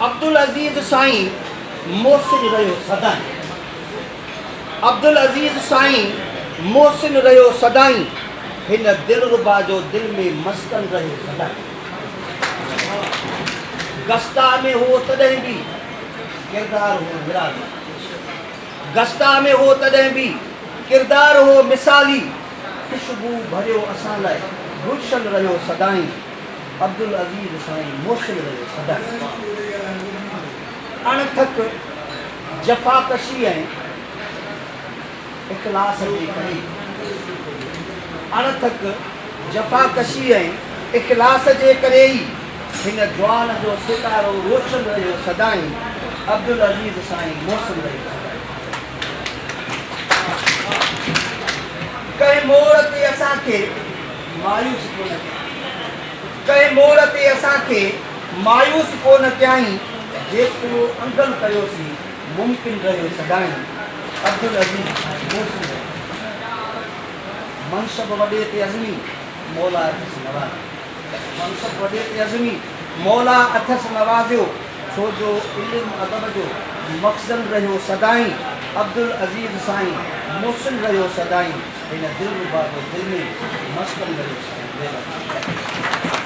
अब्दुल अजीज साईं मोहसिन रहियो सदाई। अब्दुल अजीज साईं मोहसिन रहियो सदाई। हिन दिलरुबा जो दिल में मस्कन रहियो सदाई। गस्ता में हो तॾहिं भी किरदार हो निराली। गस्ता में हो तॾहिं भी किरदार हो मिसाली। खुशबू भरियो असां लाइ गुलशन रहियो सदाई। अब्दुल अजीज साईं मोहसिन रहियो सदाई। अणथक जफ़ाकशी ऐं इख़लास जे करे। अणथक जफ़ाकशी ऐं इख़लास जे करे ई हिन जवान जो सितारो रोशन रहियो सदाई। अब्दुल अजीज साईं मोहसिन रहियो सदाई। कंहिं मोड़ ते असांखे मायूस कोन कयाईं। कंहिं मोड़ ते असांखे मायूस कोन कयाईं। जेको अंगल कयोसीं मुमकिन रहियो सदाई। अब्दुल अजीज साईं मोहसिन रहियो। मनसब वॾे ते अज़मी मौला अथसि नवाज़ियो। मनसब वॾे ते अज़मी मौला अथसि नवाज़ियो। छो जो इल्म अदब जो मक़सद रहियो सदाई। अब्दुल अजीज साईं मोहसिन रहियो सदाई। हिन दिलरुबा जो दिल में मस्कन रहियो सदाई।